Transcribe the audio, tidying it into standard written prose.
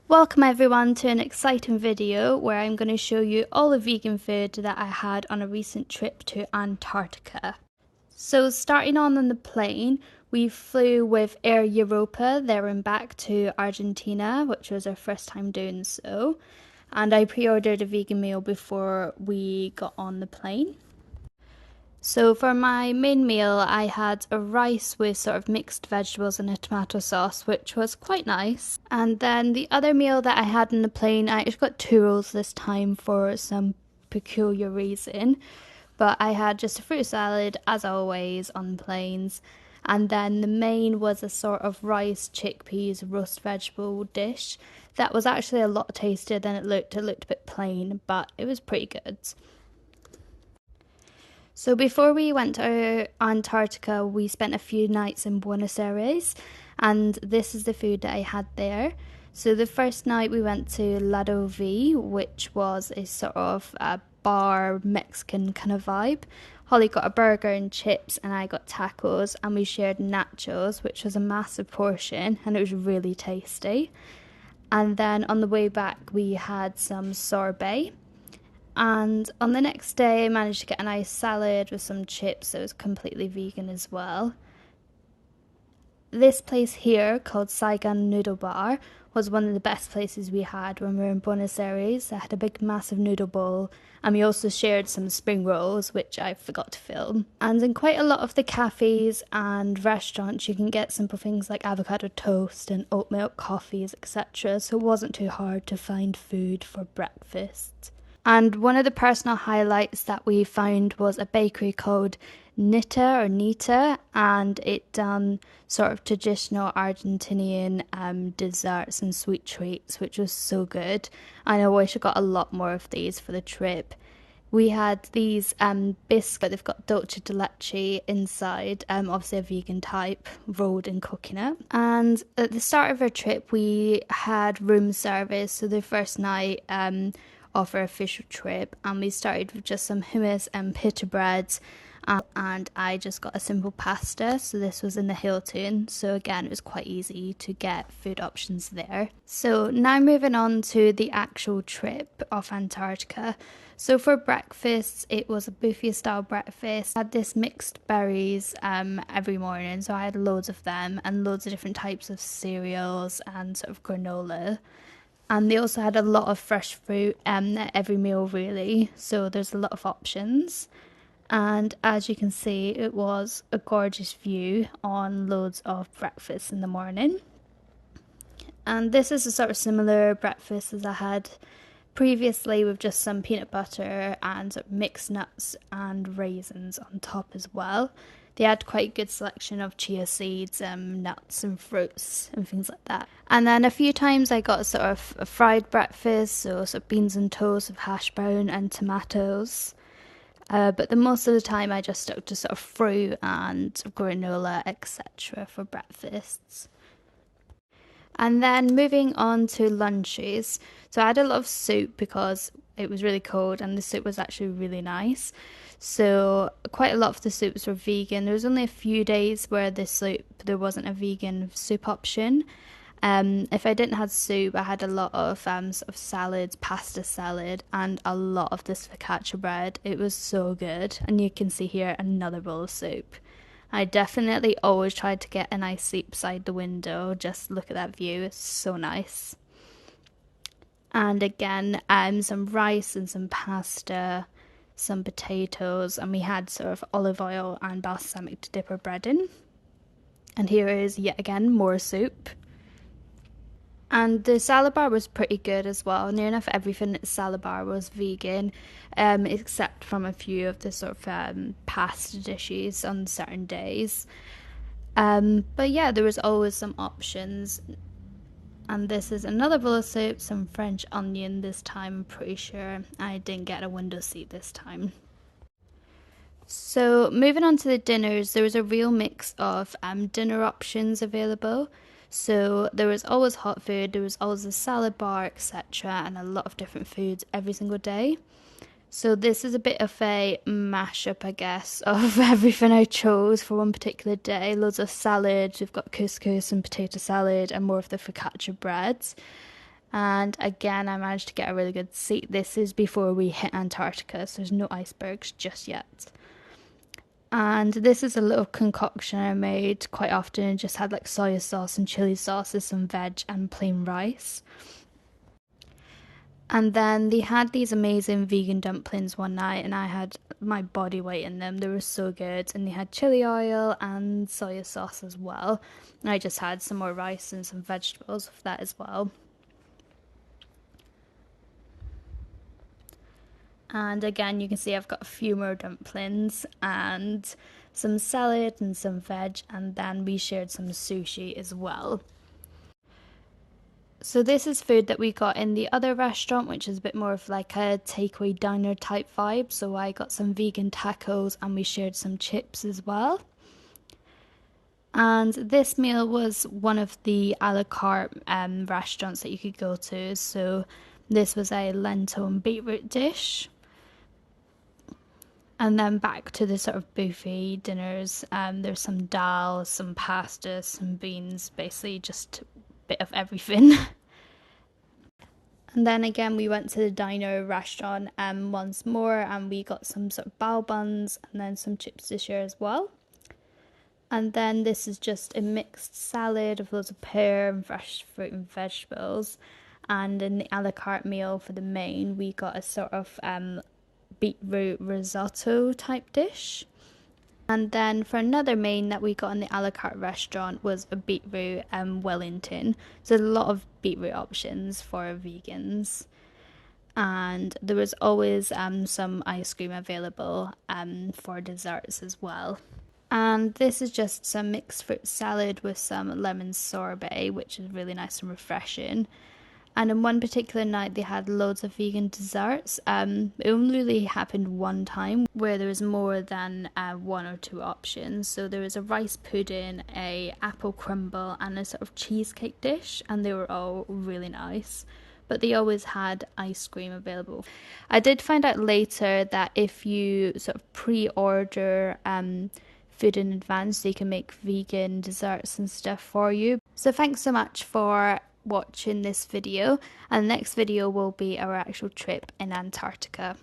Welcome everyone to an exciting video where I'm going to show you all the vegan food that I had on a recent trip to Antarctica. So starting on the plane, we flew with Air Europa there and back to Argentina, which was our first time doing so. And I pre-ordered a vegan meal before we got on the plane. So for my main meal, I had a rice with sort of mixed vegetables and a tomato sauce, which was quite nice. And then the other meal that I had in the plane, I actually got two rolls this time for some peculiar reason. But I had just a fruit salad, as always, on planes. And then the main was a sort of rice, chickpeas, roast vegetable dish that was actually a lot tastier than it looked. It looked a bit plain, but it was pretty good. So before we went to Antarctica, we spent a few nights in Buenos Aires, and this is the food that I had there. So the first night we went to Lado V, which was a sort of a bar Mexican kind of vibe. Holly got a burger and chips, and I got tacos, and we shared nachos, which was a massive portion, and it was really tasty. And then on the way back, we had some sorbet. And on the next day, I managed to get a nice salad with some chips that was completely vegan as well. This place here, called Saigon Noodle Bar, was one of the best places we had when we were in Buenos Aires. I had a big, massive noodle bowl, and we also shared some spring rolls, which I forgot to film. And in quite a lot of the cafes and restaurants, you can get simple things like avocado toast and oat milk coffees, etc. So it wasn't too hard to find food for breakfast. And one of the personal highlights that we found was a bakery called Nita, and it done sort of traditional Argentinian desserts and sweet treats, which was so good. And I wish I got a lot more of these for the trip. We had these biscuits, they've got dulce de leche inside, obviously a vegan type, rolled in coconut. And at the start of our trip, we had room service, so the first night of our official trip, and we started with just some hummus and pita breads, and I just got a simple pasta. So this was in the Hilton, so again it was quite easy to get food options there. So now moving on to the actual trip of Antarctica. So for breakfast, it was a buffet style breakfast. I had this mixed berries every morning, so I had loads of them and loads of different types of cereals and sort of granola. And they also had a lot of fresh fruit at every meal, really. So there's a lot of options. And as you can see, it was a gorgeous view on loads of breakfast in the morning. And this is a sort of similar breakfast as I had previously, with just some peanut butter and sort of mixed nuts and raisins on top as well. They had quite a good selection of chia seeds, nuts and fruits and things like that. And then a few times I got sort of a fried breakfast, so sort of beans and toast with hash brown and tomatoes. But the most of the time I just stuck to sort of fruit and granola, etc. for breakfasts. And then moving on to lunches. So I had a lot of soup because it was really cold and the soup was actually really nice. So quite a lot of the soups were vegan. There was only a few days where there wasn't a vegan soup option. If I didn't have soup, I had a lot of sort of salads, pasta salad, and a lot of this focaccia bread. It was so good, and you can see here another bowl of soup. I definitely always tried to get a nice seat beside the window. Just look at that view, it's so nice. And again, some rice and some pasta, some potatoes, and we had sort of olive oil and balsamic to dip our bread in. And here is yet again more soup. And the salad bar was pretty good as well. Near enough everything at the salad bar was vegan, except from a few of the sort of pasta dishes on certain days. But yeah, there was always some options. And this is another bowl of soup, some French onion this time, I'm pretty sure. I didn't get a window seat this time. So moving on to the dinners, there was a real mix of dinner options available. So there was always hot food, there was always a salad bar, etc., and a lot of different foods every single day. So this is a bit of a mashup, I guess, of everything I chose for one particular day. Loads of salad, we've got couscous and potato salad, and more of the focaccia breads. And again, I managed to get a really good seat. This is before we hit Antarctica, so there's no icebergs just yet. And this is a little concoction I made quite often. It just had like soy sauce and chili sauces, some veg, and plain rice. And then they had these amazing vegan dumplings one night, and I had my body weight in them. They were so good, and they had chili oil and soy sauce as well. And I just had some more rice and some vegetables with that as well. And again, you can see I've got a few more dumplings and some salad and some veg, and then we shared some sushi as well. So this is food that we got in the other restaurant, which is a bit more of like a takeaway diner type vibe. So I got some vegan tacos and we shared some chips as well. And this meal was one of the a la carte restaurants that you could go to. So this was a lentil and beetroot dish. And then back to the sort of buffet dinners. There's some dal, some pasta, some beans, basically just a bit of everything. And then again, we went to the diner restaurant once more, and we got some sort of bao buns and then some chips to share as well. And then this is just a mixed salad of loads of pear and fresh fruit and vegetables. And in the a la carte meal for the main, we got a sort of beetroot risotto type dish. And then for another main that we got in the a la carte restaurant was a beetroot Wellington. So there's a lot of beetroot options for vegans. And there was always some ice cream available for desserts as well. And this is just some mixed fruit salad with some lemon sorbet, which is really nice and refreshing. And on one particular night, they had loads of vegan desserts. It only really happened one time where there was more than one or two options. So there was a rice pudding, a apple crumble, and a sort of cheesecake dish, and they were all really nice. But they always had ice cream available. I did find out later that if you sort of pre-order food in advance, they can make vegan desserts and stuff for you. So thanks so much for watching this video, and the next video will be our actual trip in Antarctica.